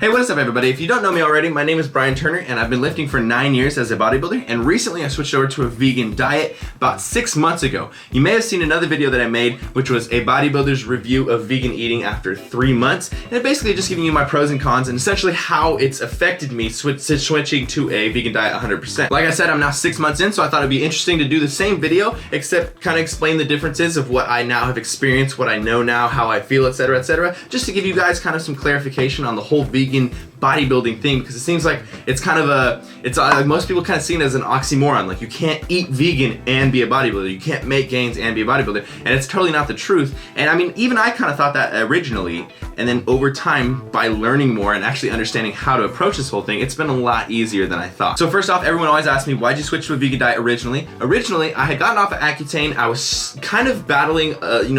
Hey, what is up everybody? If you don't know me already, my name is Brian Turner and I've been lifting for 9 years as a bodybuilder, and recently I switched over to a vegan diet about 6 months ago. You may have seen another video that I made, which was a bodybuilder's review of vegan eating after 3 months, and it basically just giving you my pros and cons and essentially how it's affected me switching to a vegan diet 100%. Like I said, I'm now 6 months in, so I thought it'd be interesting to do the same video, except kind of explain the differences of what I now have experienced, what I know now, how I feel, etc., just to give you guys kind of some clarification on the whole vegan bodybuilding thing, because it seems like it's kind of like most people kind of see it as an oxymoron. Like, you can't eat vegan and be a bodybuilder, you can't make gains and be a bodybuilder, and it's totally not the truth. And I mean, even I kind of thought that originally, and then over time, by learning more and actually understanding how to approach this whole thing, it's been a lot easier than I thought. So first off, everyone always asks me, why'd you switch to a vegan diet originally? Originally, I had gotten off of Accutane. I was kind of battling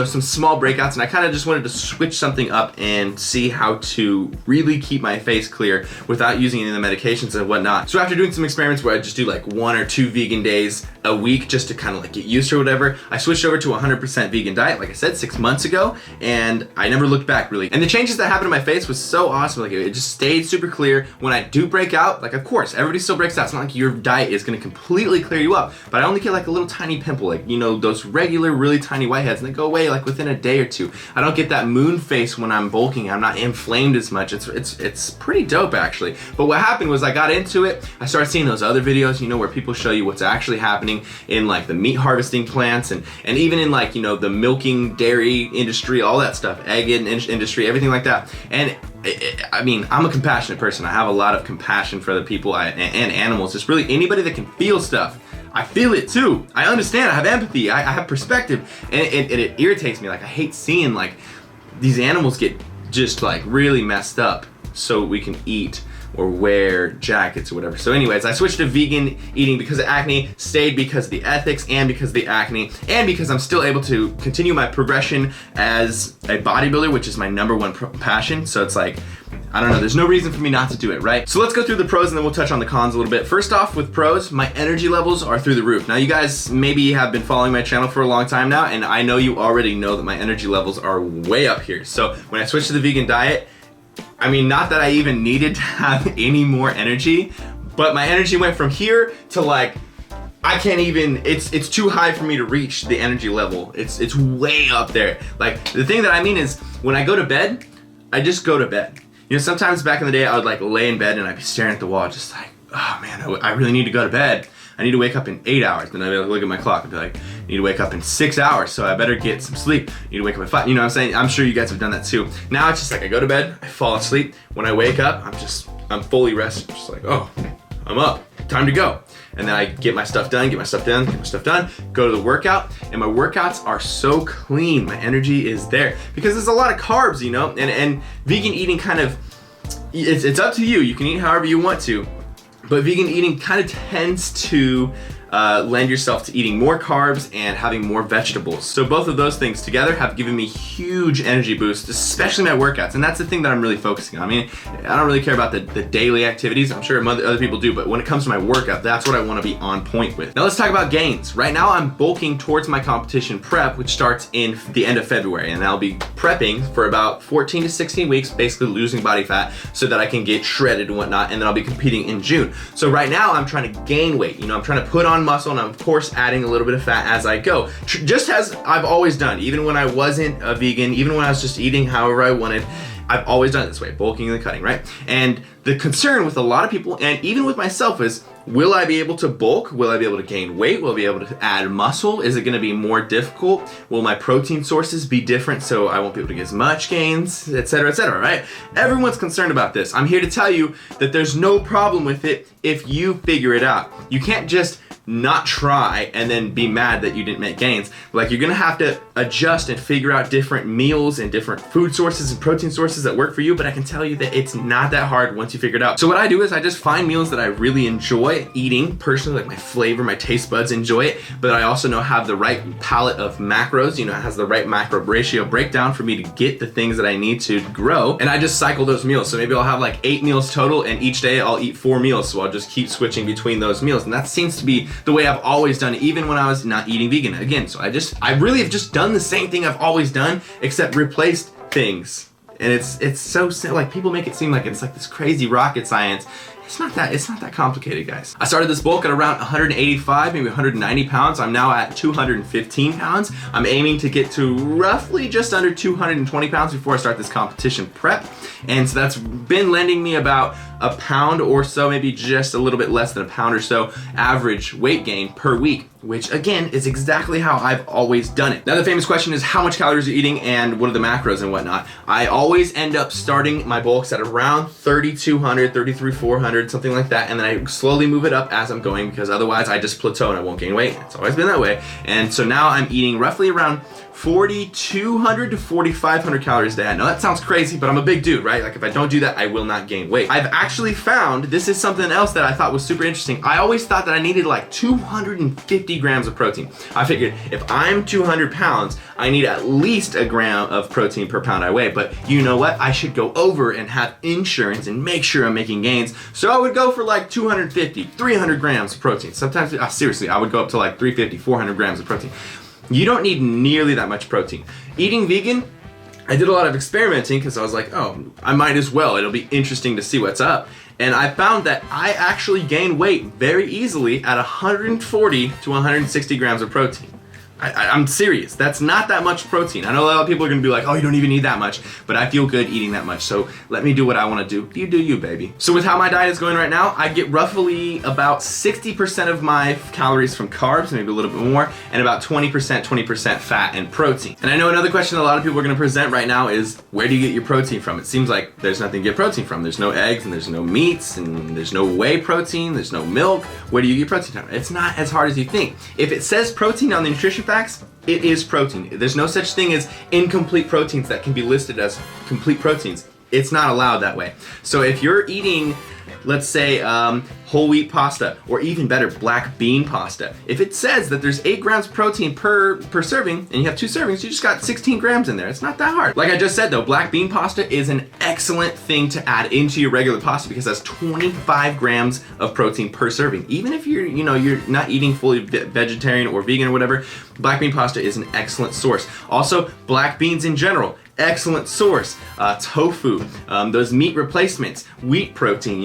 some small breakouts, and I kind of just wanted to switch something up and see how to really keep my face clear without using any of the medications and whatnot. So after doing some experiments where I just do like 1 or 2 vegan days a week just to kind of like get used to or whatever, I switched over to a 100% vegan diet, like I said, 6 months ago, and I never looked back really. And the changes that happened to my face was so awesome. Like, it just stayed super clear. When I do break out, like, of course, everybody still breaks out. It's not like your diet is gonna completely clear you up, but I only get like a little tiny pimple, like, you know, those regular really tiny whiteheads, and they go away like within a day or two. I don't get that moon face when I'm bulking. I'm not inflamed as much. It's pretty dope actually. But what happened was I got into it, I started seeing those other videos, you know, where people show you what's actually happening in like the meat harvesting plants and even in like, you know, the milking, dairy industry, all that stuff, egg industry, everything like that. And I mean, I'm a compassionate person. I have a lot of compassion for other people and animals. Just really anybody that can feel stuff. I feel it too. I understand, I have empathy, I have perspective, and it irritates me. Like, I hate seeing like these animals get just like really messed up so we can eat or wear jackets or whatever. So anyways, I switched to vegan eating because of acne, stayed because of the ethics and because of the acne, and because I'm still able to continue my progression as a bodybuilder, which is my #1 passion. So it's like, I don't know, there's no reason for me not to do it, right? So let's go through the pros and then we'll touch on the cons a little bit. First off, with pros, my energy levels are through the roof. Now, you guys maybe have been following my channel for a long time now, and I know you already know that my energy levels are way up here. So when I switched to the vegan diet, I mean, not that I even needed to have any more energy, but my energy went from here to like, I can't even, it's too high for me to reach the energy level. It's way up there. Like, the thing that I mean is, when I go to bed, I just go to bed. You know, sometimes back in the day, I would like lay in bed and I'd be staring at the wall, just like, oh man, I really need to go to bed. I need to wake up in 8 hours. Then I'd be like, look at my clock and be like, I need to wake up in 6 hours, so I better get some sleep. I need to wake up at 5. You know what I'm saying? I'm sure you guys have done that too. Now it's just like, I go to bed, I fall asleep. When I wake up, I'm fully rested. Just like, oh, I'm up, time to go. And then I get my stuff done, go to the workout, and my workouts are so clean. My energy is there because there's a lot of carbs, you know, and vegan eating kind of, it's up to you. You can eat however you want to, but vegan eating kind of tends to lend yourself to eating more carbs and having more vegetables. So both of those things together have given me huge energy boosts, especially my workouts. And that's the thing that I'm really focusing on. I mean, I don't really care about the daily activities. I'm sure other people do, but when it comes to my workout, that's what I want to be on point with. Now let's talk about gains. Right now I'm bulking towards my competition prep, which starts in the end of February. And I'll be prepping for about 14 to 16 weeks, basically losing body fat so that I can get shredded and whatnot. And then I'll be competing in June. So right now I'm trying to gain weight. You know, I'm trying to put on muscle, and I'm of course adding a little bit of fat as I go, just as I've always done. Even when I wasn't a vegan, even when I was just eating however I wanted, I've always done it this way, bulking and cutting, right? And the concern with a lot of people, and even with myself, is, will I be able to bulk? Will I be able to gain weight? Will I be able to add muscle? Is it gonna be more difficult? Will my protein sources be different so I won't be able to get as much gains, etc., right? Everyone's concerned about this. I'm here to tell you that there's no problem with it if you figure it out. You can't just not try and then be mad that you didn't make gains. Like, you're gonna have to adjust and figure out different meals and different food sources and protein sources that work for you, but I can tell you that it's not that hard once you figure it out. So what I do is I just find meals that I really enjoy eating personally, like my flavor, my taste buds enjoy it, but I also know have the right palette of macros, you know, it has the right macro ratio breakdown for me to get the things that I need to grow, and I just cycle those meals. So maybe I'll have like 8 meals total, and each day I'll eat 4 meals, so I'll just keep switching between those meals, and that seems to be the way I've always done it, even when I was not eating vegan. Again, so I really have just done the same thing I've always done, except replaced things. And it's so simple. Like, people make it seem like it's like this crazy rocket science. It's not that complicated, guys. I started this bulk at around 185, maybe 190 pounds. I'm now at 215 pounds. I'm aiming to get to roughly just under 220 pounds before I start this competition prep. And so that's been lending me about a pound or so, maybe just a little bit less than a pound or so average weight gain per week, which again is exactly how I've always done it. Now the famous question is how much calories you're eating and what are the macros and whatnot. I always end up starting my bulks at around 3,200, 3,400, something like that, and then I slowly move it up as I'm going, because otherwise I just plateau and I won't gain weight. It's always been that way. And so now I'm eating roughly around 4,200 to 4,500 calories a day. I know that sounds crazy, but I'm a big dude, right? Like, if I don't do that, I will not gain weight. I've actually found, this is something else that I thought was super interesting. I always thought that I needed like 250 grams of protein. I figured if I'm 200 pounds, I need at least a gram of protein per pound I weigh. But you know what? I should go over and have insurance and make sure I'm making gains. So I would go for like 250, 300 grams of protein. Sometimes, seriously, I would go up to like 350, 400 grams of protein. You don't need nearly that much protein. Eating vegan, I did a lot of experimenting because I was like, oh, I might as well. It'll be interesting to see what's up. And I found that I actually gain weight very easily at 140 to 160 grams of protein. I'm serious. That's not that much protein. I know a lot of people are gonna be like, oh, you don't even need that much, but I feel good eating that much. So let me do what I wanna do. You do you, baby. So with how my diet is going right now, I get roughly about 60% of my calories from carbs, maybe a little bit more, and about 20% fat and protein. And I know another question that a lot of people are gonna present right now is, where do you get your protein from? It seems like there's nothing to get protein from. There's no eggs, and there's no meats, and there's no whey protein, there's no milk. Where do you get protein from? It's not as hard as you think. If it says protein on the nutrition facts, it is protein. There's no such thing as incomplete proteins that can be listed as complete proteins. It's not allowed that way. So if you're eating, let's say, whole wheat pasta, or even better, black bean pasta, if it says that there's 8 grams protein per serving, and you have 2 servings, you just got 16 grams in there. It's not that hard. Like I just said though, black bean pasta is an excellent thing to add into your regular pasta because it has 25 grams of protein per serving. Even if you're not eating fully vegetarian or vegan or whatever, black bean pasta is an excellent source. Also, black beans in general, excellent source. Tofu, those meat replacements, wheat protein,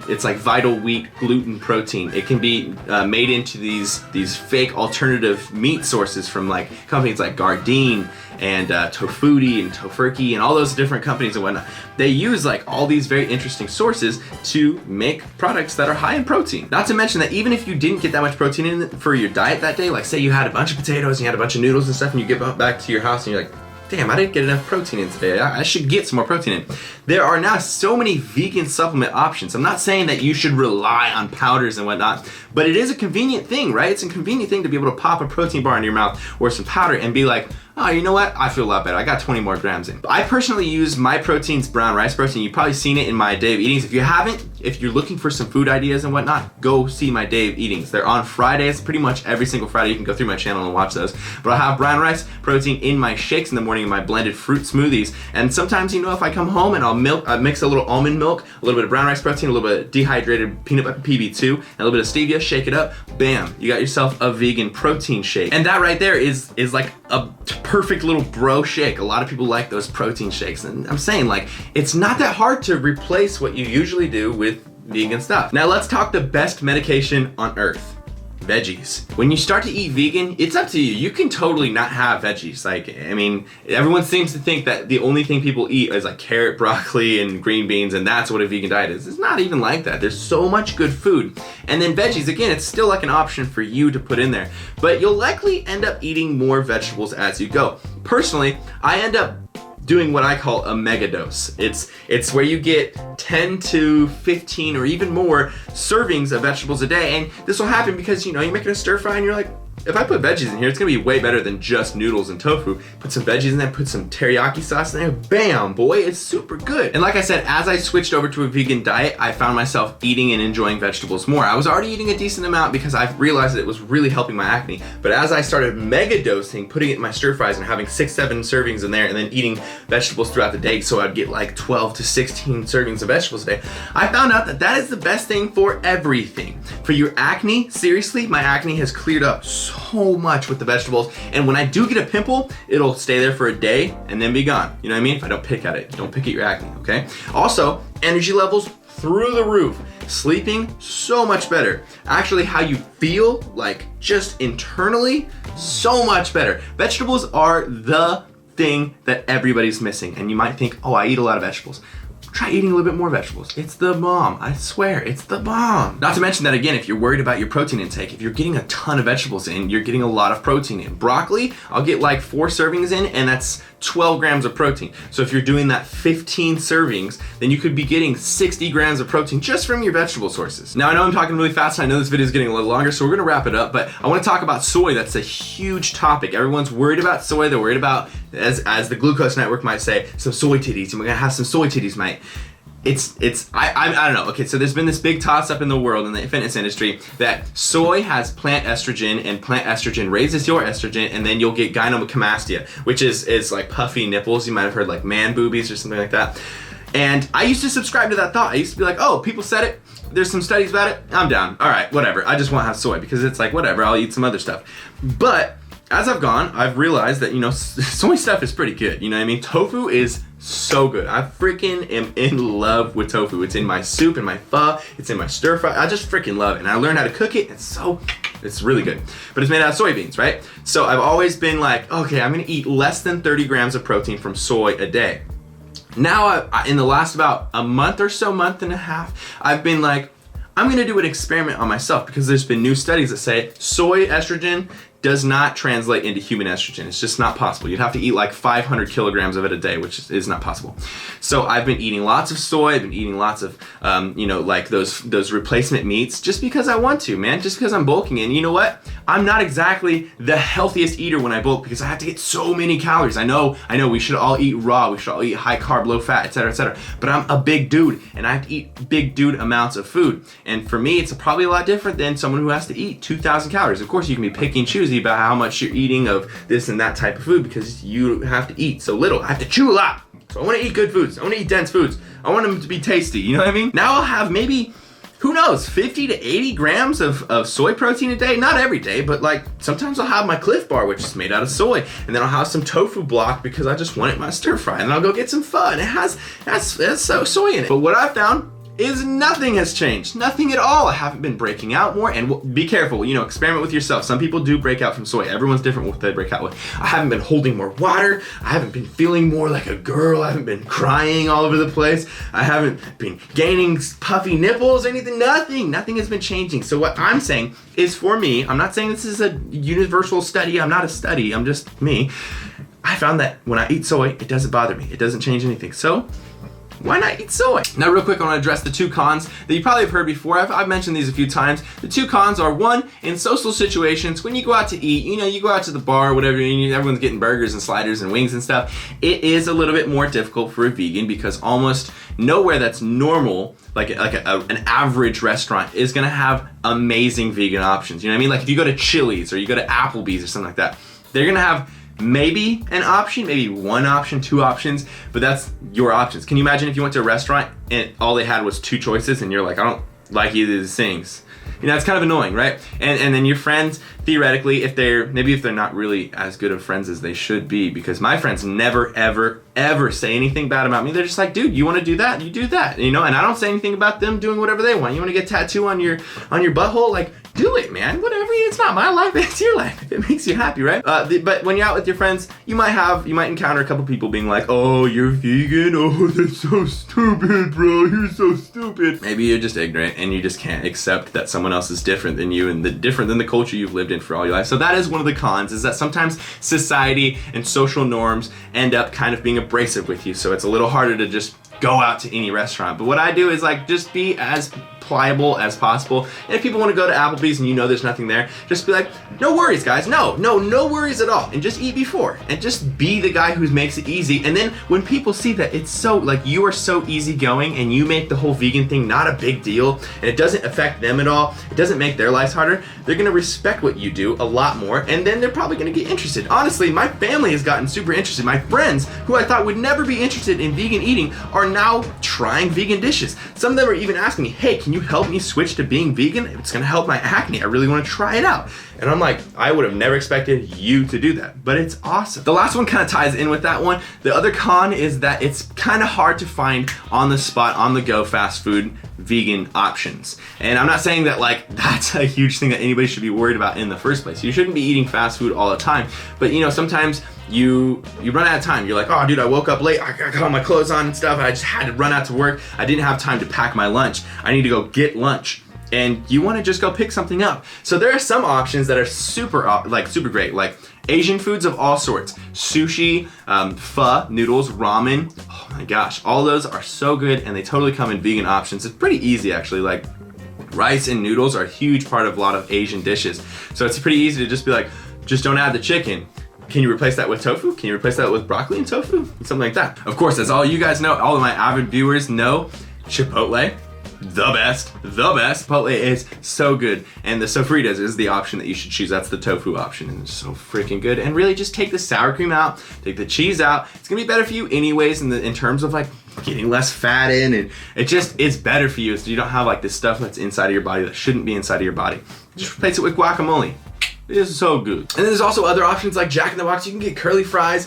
it's like vital wheat gluten protein. It can be made into these fake alternative meat sources from like companies like Gardein and Tofuti and Tofurky and all those different companies and whatnot. They use like all these very interesting sources to make products that are high in protein. Not to mention that even if you didn't get that much protein in for your diet that day, like say you had a bunch of potatoes and you had a bunch of noodles and stuff, and you get back to your house and you're like, damn, I didn't get enough protein in today. I should get some more protein in. There are now so many vegan supplement options. I'm not saying that you should rely on powders and whatnot, but it is a convenient thing, right? It's a convenient thing to be able to pop a protein bar into your mouth or some powder and be like, oh, you know what? I feel a lot better. I got 20 more grams in. I personally use My Protein's brown rice protein. You've probably seen it in my Day of Eatings. If you haven't, if you're looking for some food ideas and whatnot, go see my Day of Eatings. They're on Fridays, pretty much every single Friday. You can go through my channel and watch those. But I have brown rice protein in my shakes in the morning, in my blended fruit smoothies. And sometimes, if I come home and I'll mix a little almond milk, a little bit of brown rice protein, a little bit of dehydrated peanut butter PB2, and a little bit of stevia, shake it up, bam, you got yourself a vegan protein shake. And that right there is like a perfect little bro shake. A lot of people like those protein shakes, and I'm saying, like, it's not that hard to replace what you usually do with vegan stuff. Now let's talk the best medication on earth. Veggies. When you start to eat vegan, it's up to you. You can totally not have veggies. Like, I mean, everyone seems to think that the only thing people eat is like carrot, broccoli, and green beans, and that's what a vegan diet is. It's not even like that. There's so much good food. And then veggies, again, it's still like an option for you to put in there. But you'll likely end up eating more vegetables as you go. Personally, I end up doing what I call a mega dose. It's where you get 10 to 15 or even more servings of vegetables a day, and this will happen because you're making a stir fry and you're like, if I put veggies in here, it's gonna be way better than just noodles and tofu. Put some veggies in there, put some teriyaki sauce in there, bam, boy, it's super good. And like I said, as I switched over to a vegan diet, I found myself eating and enjoying vegetables more. I was already eating a decent amount because I realized that it was really helping my acne. But as I started mega dosing, putting it in my stir fries and having 6-7 servings in there and then eating vegetables throughout the day, so I'd get like 12 to 16 servings of vegetables a day, I found out that that is the best thing for everything. For your acne, seriously, my acne has cleared up so so much with the vegetables. And when I do get a pimple, it'll stay there for a day and then be gone. You know what I mean? If I don't pick at it, don't pick at your acne, okay? Also, energy levels through the roof. Sleeping, so much better. Actually, how you feel, like just internally, so much better. Vegetables are the thing that everybody's missing. And you might think, oh, I eat a lot of vegetables. Try eating a little bit more vegetables. It's the bomb. I swear, it's the bomb. Not to mention that, again, if you're worried about your protein intake, if you're getting a ton of vegetables in, you're getting a lot of protein in. Broccoli, I'll get like 4 servings in, and that's 12 grams of protein. So if you're doing that 15 servings, then you could be getting 60 grams of protein just from your vegetable sources. Now, I know I'm talking really fast, and I know this video is getting a little longer, so we're gonna wrap it up, but I wanna talk about soy. That's a huge topic. Everyone's worried about soy. They're worried about, as the Glucose Network might say, some soy titties, and we're gonna have some soy titties, mate. I don't know. Okay, so there's been this big toss up in the world, in the fitness industry, that soy has plant estrogen, and plant estrogen raises your estrogen, and then you'll get gynecomastia, which is like puffy nipples. You might have heard like man boobies or something like that. And I used to subscribe to that thought. I used to be like, oh, people said it. There's some studies about it. I'm down. All right, whatever. I just want to have soy because it's like, whatever, I'll eat some other stuff. But as I've gone, I've realized that, you know, soy stuff is pretty good. You know what I mean? Tofu is so good. I freaking am in love with tofu. It's in my soup, in my pho, it's in my stir fry. I just freaking love it. And I learned how to cook it. It's really good. But it's made out of soybeans, right? So I've always been like, okay, I'm gonna eat less than 30 grams of protein from soy a day. Now, in the last about a month or so, month and a half, I've been like, I'm gonna do an experiment on myself, because there's been new studies that say soy estrogen does not translate into human estrogen. It's just not possible. You'd have to eat like 500 kilograms of it a day, which is not possible. So I've been eating lots of soy. I've been eating lots of, you know, like those replacement meats, just because I want to, man. Just because I'm bulking. And you know what? I'm not exactly the healthiest eater when I bulk, because I have to get so many calories. I know. We should all eat raw. We should all eat high carb, low fat, etc., etc. But I'm a big dude, and I have to eat big dude amounts of food. And for me, it's probably a lot different than someone who has to eat 2,000 calories. Of course, you can be picky and choosy about how much you're eating of this and that type of food, because you have to eat so little. I have to chew a lot. So I want to eat good foods. I want to eat dense foods. I want them to be tasty. You know what I mean? Now I'll have maybe, who knows, 50 to 80 grams of soy protein a day. Not every day, but like sometimes I'll have my Cliff Bar, which is made out of soy, and then I'll have some tofu block because I just want it in my stir fry, and then I'll go get some pho, and it has soy in it. But what I've found is nothing has changed. Nothing at all. I haven't been breaking out more, and be careful, you know, experiment with yourself. Some people do break out from soy. Everyone's different with what they break out with. I haven't been holding more water. I haven't been feeling more like a girl. I haven't been crying all over the place. I haven't been gaining puffy nipples or anything. Nothing has been changing. So what I'm saying is, for me, I'm not saying this is a universal study. I'm not a study. I'm just me. I found that when I eat soy, it doesn't bother me. It doesn't change anything. So why not eat soy? Now, real quick, I want to address the 2 cons that you probably have heard before. I've mentioned these a few times. The 2 cons are, 1, in social situations, when you go out to eat, you know, you go out to the bar or whatever, and everyone's getting burgers and sliders and wings and stuff. It is a little bit more difficult for a vegan, because almost nowhere that's normal, like an average restaurant, is gonna have amazing vegan options. You know what I mean? Like if you go to Chili's or you go to Applebee's or something like that, they're gonna have maybe an option, maybe 1 option, 2 options, but that's your options. Can you imagine if you went to a restaurant and all they had was 2 choices, and you're like, I don't like either of these things? You know, it's kind of annoying, right? And then your friends, theoretically, if they're not really as good of friends as they should be, because my friends never, ever say anything bad about me. They're just like, dude, you want to do that? You do that, you know? And I don't say anything about them doing whatever they want. You want to get a tattoo on your butthole? Like, do it, man. Whatever. It's not my life. It's your life. If it makes you happy, right? But when you're out with your friends, you might encounter a couple people being like, oh, you're vegan? Oh, that's so stupid, bro. You're so stupid. Maybe you're just ignorant and you just can't accept that someone else is different than you and different than the culture you've lived in for all your life. So that is one of the cons, is that sometimes society and social norms end up kind of being abrasive with you. So it's a little harder to just go out to any restaurant. But what I do is like just be as pliable as possible. And if people want to go to Applebee's and you know there's nothing there, just be like, no worries, guys. No worries at all. And just eat before. And just be the guy who makes it easy. And then when people see that it's so, like, you are so easygoing and you make the whole vegan thing not a big deal, and it doesn't affect them at all, it doesn't make their lives harder, they're going to respect what you do a lot more, and then they're probably going to get interested. Honestly, my family has gotten super interested. My friends, who I thought would never be interested in vegan eating, are now trying vegan dishes. Some of them are even asking me, hey, can you help me switch to being vegan? It's gonna help my acne. I really wanna try it out. And I'm like, I would have never expected you to do that, but it's awesome. The last one kind of ties in with that one. The other con is that it's kind of hard to find on the spot, on the go fast food vegan options. And I'm not saying that like that's a huge thing that anybody should be worried about in the first place. You shouldn't be eating fast food all the time, but you know, sometimes you run out of time. You're like, oh dude, I woke up late, I got all my clothes on and stuff, I just had to run out to work, I didn't have time to pack my lunch, I need to go get lunch. And you want to just go pick something up. So there are some options that are super great, like Asian foods of all sorts, sushi, pho, noodles, ramen. Oh my gosh, all those are so good, and they totally come in vegan options. It's pretty easy actually. Like rice and noodles are a huge part of a lot of Asian dishes. So it's pretty easy to just be like, just don't add the chicken. Can you replace that with tofu? Can you replace that with broccoli and tofu? Something like that. Of course, as all you guys know, all of my avid viewers know, Chipotle. The best. Chipotle is so good. And the sofritas is the option that you should choose. That's the tofu option, and it's so freaking good. And really just take the sour cream out, take the cheese out. It's gonna be better for you anyways in terms of like getting less fat in, and it's better for you so you don't have like this stuff that's inside of your body that shouldn't be inside of your body. Just replace it with guacamole. It is so good. And then there's also other options like Jack in the Box. You can get curly fries.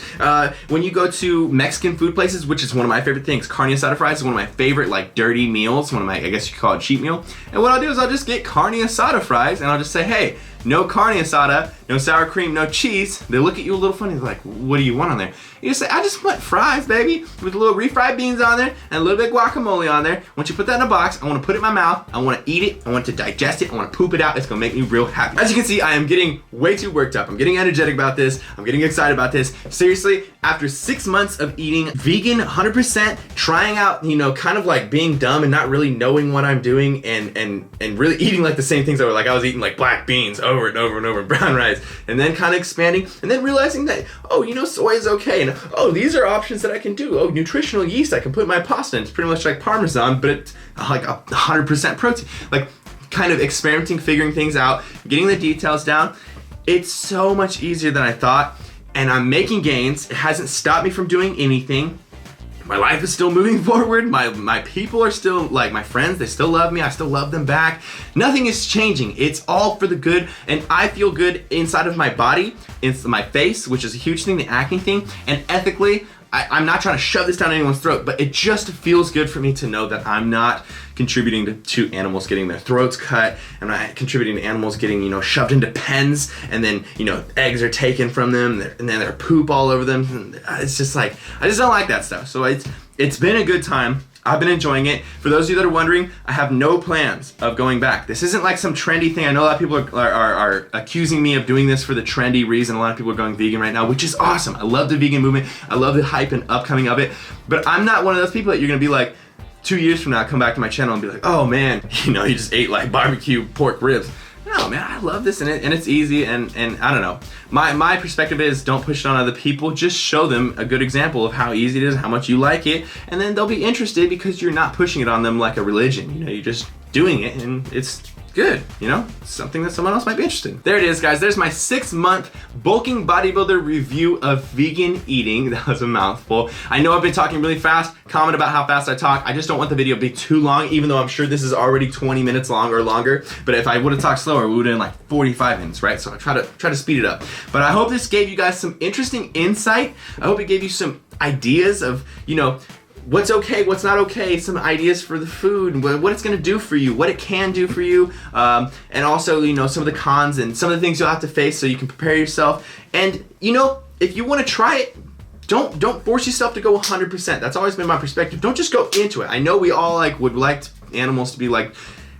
When you go to Mexican food places, which is one of my favorite things, carne asada fries is one of my favorite like dirty meals, one of my, I guess you could call it cheat meal. And what I'll do is I'll just get carne asada fries and I'll just say, hey, no carne asada, no sour cream, no cheese. They look at you a little funny, they're like, what do you want on there? You just say, I just want fries, baby, with a little refried beans on there and a little bit of guacamole on there. Once you put that in a box, I want to put it in my mouth, I want to eat it, I want to digest it, I want to poop it out. It's gonna make me real happy. As you can see, I am getting way too worked up. I'm getting energetic about this. I'm getting excited about this. Seriously, after 6 months of eating vegan 100%, trying out, you know, kind of like being dumb and not really knowing what I'm doing, and really eating like the same things I was eating like black beans over and over and over, brown rice, and then kind of expanding, and then realizing that, oh, you know, soy is okay, and oh, these are options that I can do. Oh, nutritional yeast, I can put in my pasta, and it's pretty much like Parmesan, but it's like 100% protein. Like kind of experimenting, figuring things out, getting the details down. It's so much easier than I thought, and I'm making gains. It hasn't stopped me from doing anything. My life is still moving forward. My people are still, like my friends, they still love me. I still love them back. Nothing is changing. It's all for the good, and I feel good inside of my body, in my face, which is a huge thing, the acne thing, and ethically, I'm not trying to shove this down anyone's throat, but it just feels good for me to know that I'm not contributing to animals getting their throats cut. I'm not contributing to animals getting, you know, shoved into pens, and then, you know, eggs are taken from them, and then there's poop all over them. It's just like, I just don't like that stuff. So it's been a good time. I've been enjoying it. For those of you that are wondering, I have no plans of going back. This isn't like some trendy thing. I know a lot of people are accusing me of doing this for the trendy reason. A lot of people are going vegan right now, which is awesome. I love the vegan movement. I love the hype and upcoming of it. But I'm not one of those people that you're gonna be like, 2 years from now, come back to my channel and be like, oh man, you know, you just ate like barbecue pork ribs. No, man, I love this, and it's easy, and I don't know. My perspective is, don't push it on other people. Just show them a good example of how easy it is, how much you like it, and then they'll be interested because you're not pushing it on them like a religion. You know, you're just doing it, and it's good, you know, something that someone else might be interested in. There it is, guys. There's my 6-month bulking bodybuilder review of vegan eating. That was a mouthful. I know I've been talking really fast. Comment about how fast I talk. I just don't want the video to be too long, even though I'm sure this is already 20 minutes long or longer. But if I would have talked slower, we would have been like 45 minutes, right? So I try to speed it up. But I hope this gave you guys some interesting insight. I hope it gave you some ideas of, you know, what's okay, what's not okay, some ideas for the food, what it's gonna do for you, what it can do for you, and also, you know, some of the cons and some of the things you'll have to face so you can prepare yourself. And, you know, if you wanna try it, don't force yourself to go 100%. That's always been my perspective. Don't just go into it. I know we all would like animals to be like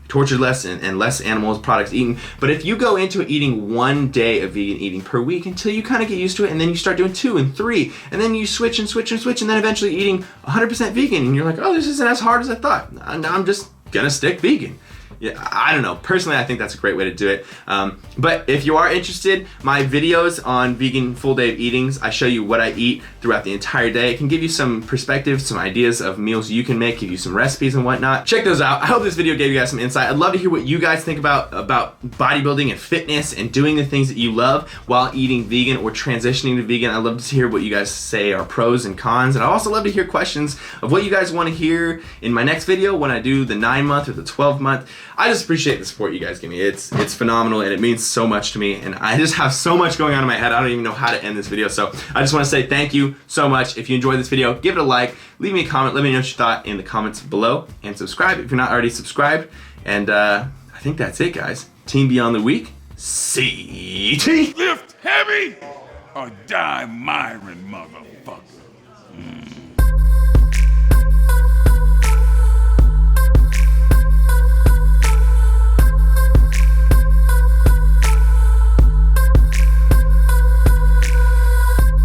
tortured less and less animal products eaten. But if you go into it eating 1 day of vegan eating per week until you kind of get used to it, and then you start doing 2 and 3, and then you switch and switch and switch, and then eventually eating 100% vegan, and you're like, oh, this isn't as hard as I thought. I'm just gonna stick vegan. Yeah, I don't know. Personally, I think that's a great way to do it. But if you are interested, my videos on vegan full day of eatings, I show you what I eat throughout the entire day. It can give you some perspective, some ideas of meals you can make, give you some recipes and whatnot. Check those out. I hope this video gave you guys some insight. I'd love to hear what you guys think about bodybuilding and fitness and doing the things that you love while eating vegan or transitioning to vegan. I'd love to hear what you guys say are pros and cons. And I'd also love to hear questions of what you guys want to hear in my next video when I do the 9-month or the 12-month. I just appreciate the support you guys give me. It's phenomenal and it means so much to me, and I just have so much going on in my head. I don't even know how to end this video, so I just want to say thank you so much. If you enjoyed this video, give it a like, leave me a comment, let me know what you thought in the comments below, and subscribe if you're not already subscribed. And I think that's it, guys. Team Beyond the Week, CT. Lift heavy or die, MIRIN, mother.